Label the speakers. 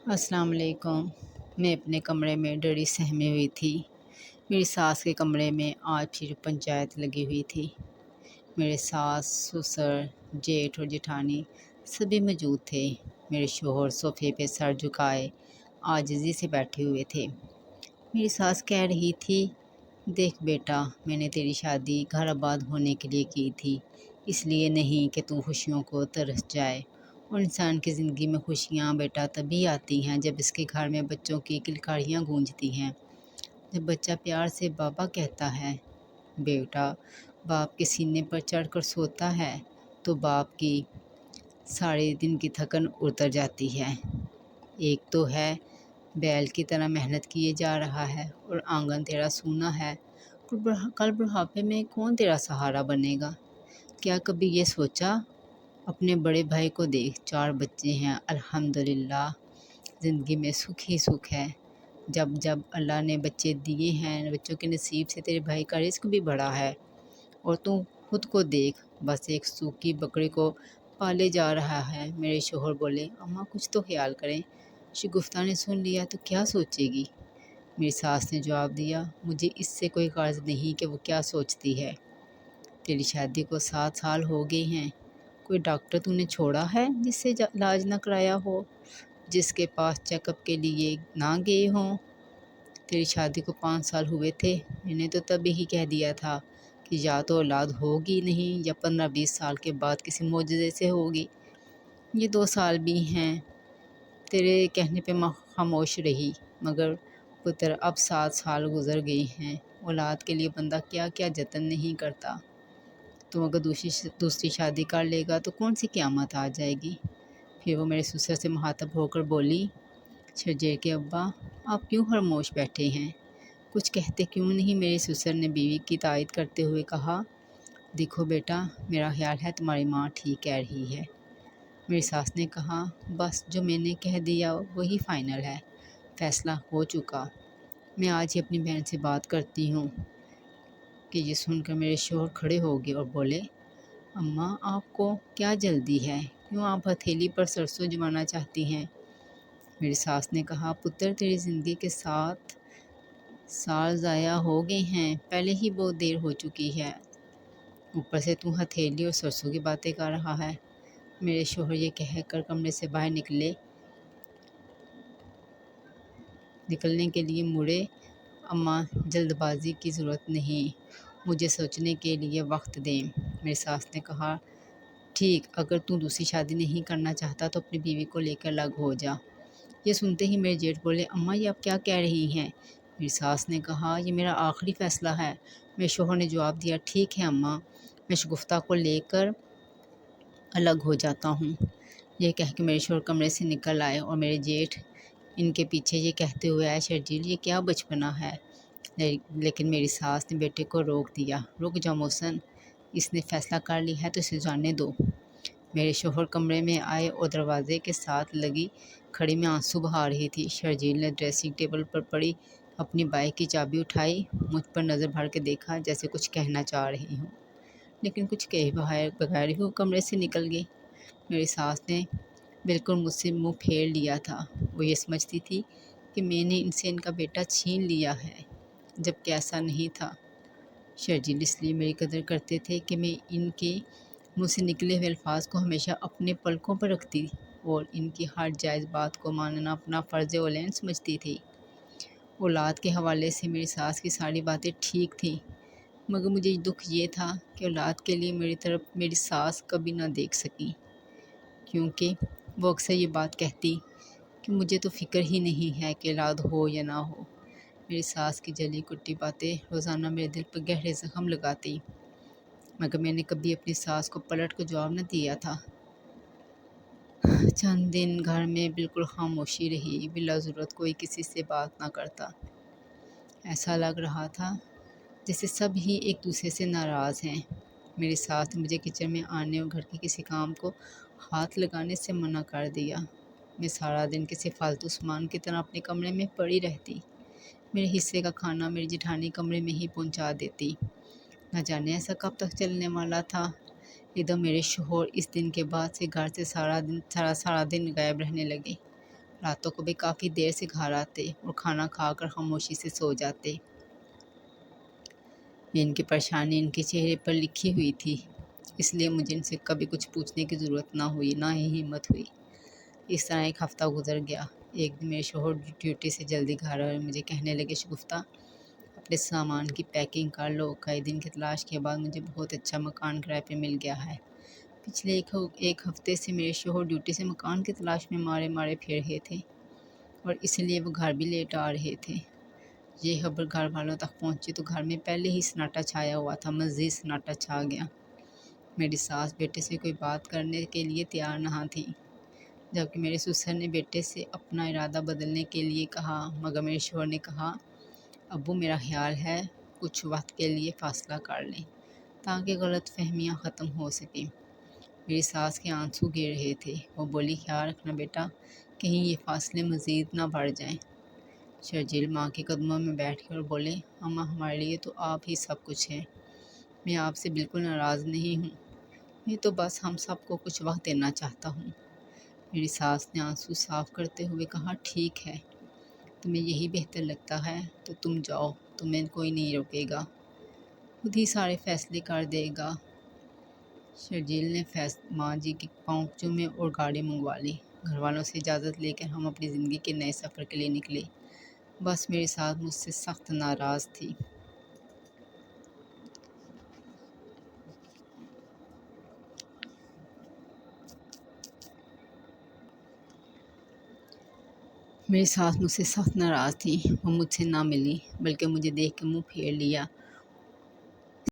Speaker 1: अस्सलाम वालेकुम। मैं अपने कमरे में डरी सहमी हुई थी। मेरी सास के कमरे में आज फिर पंचायत लगी हुई थी। मेरे सास, ससुर, जेठ और जेठानी सभी मौजूद थे। मेरे शोहर सोफे पे सर झुकाए आजिज़ी से बैठे हुए थे। मेरी सास कह रही थी, देख बेटा, मैंने तेरी शादी घर आबाद होने के लिए की थी, इसलिए नहीं कि तू खुशियों को तरस जाए। और इंसान की ज़िंदगी में खुशियाँ बेटा तभी आती हैं जब इसके घर में बच्चों की किलकारियाँ गूंजती हैं। जब बच्चा प्यार से बाबा कहता है, बेटा बाप के सीने पर चढ़कर सोता है, तो बाप की सारे दिन की थकन उतर जाती है। एक तो है बैल की तरह मेहनत किए जा रहा है और आंगन तेरा सूना है। कल बुढ़ापे में कौन तेरा सहारा बनेगा? क्या कभी ये सोचा? अपने बड़े भाई को देख, 4 बच्चे हैं, अल्हम्दुलिल्लाह। ज़िंदगी में सुख ही सुख है। जब जब अल्लाह ने बच्चे दिए हैं, बच्चों के नसीब से तेरे भाई का रिस्क भी बढ़ा है। और तू खुद को देख, बस एक सूखी बकरी को पाले जा रहा है। मेरे शोहर बोले, अम्मा कुछ तो ख्याल करें, शगुफ्ता ने सुन लिया तो क्या सोचेगी? मेरी सास ने जवाब दिया, मुझे इससे कोई गर्ज नहीं कि वो क्या सोचती है। तेरी शादी को 7 साल हो गए हैं। कोई डॉक्टर तूने छोड़ा है जिससे इलाज ना कराया हो, जिसके पास चेकअप के लिए ना गए हों? तेरी शादी को 5 साल हुए थे, मैंने तो तभी ही कह दिया था कि या तो औलाद होगी नहीं या 15-20 साल के बाद किसी मौजूदे से होगी। ये 2 साल भी हैं, तेरे कहने पे खामोश रही, मगर पुत्र अब 7 साल गुजर गए हैं। औलाद के लिए बंदा क्या क्या जतन नहीं करता। तो अगर दूसरी शादी कर लेगा तो कौन सी क़यामत आ जाएगी? फिर वो मेरे ससुर से मुखातब होकर बोली, शर्जील के अब्बा, आप क्यों खामोश बैठे हैं? कुछ कहते क्यों नहीं? मेरे ससुर ने बीवी की तायद करते हुए कहा, देखो बेटा, मेरा ख्याल है तुम्हारी माँ ठीक कह रही है। मेरी सास ने कहा, बस जो मैंने कह दिया वही फ़ाइनल है, फ़ैसला हो चुका। मैं आज ही अपनी बहन से बात करती हूँ। कि ये सुनकर मेरे शोहर खड़े हो गए और बोले, अम्मा आपको क्या जल्दी है? क्यों आप हथेली पर सरसों जमाना चाहती हैं? मेरी सास ने कहा, पुत्र तेरी ज़िंदगी के 7 साल ज़ाया हो गए हैं, पहले ही बहुत देर हो चुकी है, ऊपर से तू हथेली और सरसों की बातें कर रहा है। मेरे शोहर ये कहकर कमरे से बाहर निकलने के लिए मुड़े। अम्मा जल्दबाजी की ज़रूरत नहीं, मुझे सोचने के लिए वक्त दें। मेरी सास ने कहा, ठीक, अगर तू दूसरी शादी नहीं करना चाहता तो अपनी बीवी को लेकर अलग हो जा। ये सुनते ही मेरे जेठ बोले, अम्मा ये आप क्या कह रही हैं? मेरी सास ने कहा, ये मेरा आखिरी फ़ैसला है। मेरे शोहर ने जवाब दिया, ठीक है अम्मा, मैं शगुफ्ता को लेकर अलग हो जाता हूँ। ये कह के मेरे शोहर कमरे से निकल आए और मेरे जेठ इनके पीछे ये कहते हुए आए, शर्जील ये क्या बचपना है? लेकिन मेरी सास ने बेटे को रोक दिया, रुक जाओ मोहसन, इसने फ़ैसला कर लिया है तो इसे जाने दो। मेरे शोहर कमरे में आए और दरवाजे के साथ लगी खड़ी में आंसू बहा रही थी। शर्जील ने ड्रेसिंग टेबल पर पड़ी अपनी बाइक की चाबी उठाई, मुझ पर नज़र भर के देखा जैसे कुछ कहना चाह रही हूँ, लेकिन कुछ कहे बगैर ही वो कमरे से निकल गई। मेरी सास ने बिल्कुल मुझसे मुंह फेर लिया था। वो ये समझती थी कि मैंने इनसे इनका बेटा छीन लिया है, जबकि ऐसा नहीं था। शर्जील इसलिए मेरी कदर करते थे कि मैं इनके मुँह से निकले हुए अल्फाज को हमेशा अपने पलकों पर रखती और इनकी हर जायज़ बात को मानना अपना फ़र्ज़ औलेन समझती थी। औलाद के हवाले से मेरी सास की सारी बातें ठीक थीं, मगर मुझे दुख ये था कि औलाद के लिए मेरी तरफ मेरी सास कभी ना देख सकी, क्योंकि वो अक्सर ये बात कहती कि मुझे तो फ़िक्र ही नहीं है कि औलाद हो या ना हो। मेरी सास की जली कुटी बातें रोज़ाना मेरे दिल पर गहरे ज़ख्म लगाती, मगर मैंने कभी अपनी सास को पलट कर जवाब न दिया था। चंद दिन घर में बिल्कुल खामोशी रही, बिला ज़रूरत कोई किसी से बात ना करता। ऐसा लग रहा था जैसे सब ही एक दूसरे से नाराज़ हैं। मेरी सास ने मुझे किचन में आने और घर के किसी काम को हाथ लगाने से मना कर दिया। मैं सारा दिन किसी फालतू सामान की तरह अपने कमरे में पड़ी रहती। मेरे हिस्से का खाना मेरी जेठानी कमरे में ही पहुंचा देती। न जाने ऐसा कब तक चलने वाला था। एकदम मेरे शोहर इस दिन के बाद से घर से सारा दिन गायब रहने लगे। راتوں کو بھی کافی دیر سے گھر آتے اور کھانا کھا کر خاموشی سے سو جاتے۔ ان کی پریشانی ان کے چہرے پر لکھی ہوئی تھی، اس لیے مجھے ان سے کبھی کچھ پوچھنے کی ضرورت نہ ہوئی، نہ ہی ہمت ہوئی۔ اس طرح ایک ہفتہ گزر گیا۔ ایک دن میرے شوہر ڈیوٹی سے جلدی گھر آئے اور مجھے کہنے لگے، شگفتہ اپنے سامان کی پیکنگ کر لو، کئی دن کی تلاش کے بعد مجھے بہت اچھا مکان کرائے پہ مل گیا ہے۔ پچھلے ایک ہفتے سے میرے شوہر ڈیوٹی سے مکان کی تلاش میں مارے مارے پھر رہے تھے اور اس لیے وہ گھر بھی لیٹ آ رہے تھے۔ یہ خبر گھر والوں تک پہنچی تو گھر میں پہلے ہی سناٹا چھایا ہوا تھا، مزید سناٹا چھا گیا۔ میری ساس بیٹے سے کوئی بات کرنے کے لیے تیار نہ تھی، جبکہ میرے سسر نے بیٹے سے اپنا ارادہ بدلنے کے لیے کہا، مگر میرے شوہر نے کہا، ابو میرا خیال ہے کچھ وقت کے لیے فاصلہ کر لیں تاکہ غلط فہمیاں ختم ہو سکیں۔ میری ساس کے آنسو گر رہے تھے۔ وہ بولی، خیال رکھنا بیٹا، کہیں یہ فاصلے مزید نہ بڑھ جائیں۔ شرجیل ماں کے قدموں میں بیٹھ کر بولے، اماں ہمارے لیے تو آپ ہی سب کچھ ہے، میں آپ سے بالکل ناراض نہیں ہوں، میں تو بس ہم سب کو کچھ وقت دینا چاہتا ہوں۔ میری ساس نے آنسو صاف کرتے ہوئے کہا، ٹھیک ہے، تمہیں یہی بہتر لگتا ہے تو تم جاؤ، تمہیں کوئی نہیں روکے گا، خود ہی سارے فیصلے کر دے گا۔ شرجیل نے ماں جی کے پاؤں چومے اور گاڑی منگوا لی۔ گھر والوں سے اجازت لے کر ہم اپنی زندگی کے نئے سفر کے لیے نکلے۔ بس میری ساس مجھ سے سخت ناراض تھی۔ وہ مجھ سے سخت ناراض تھی۔ وہ مجھ سے نہ ملی، بلکہ مجھے دیکھ کے منہ پھیر لیا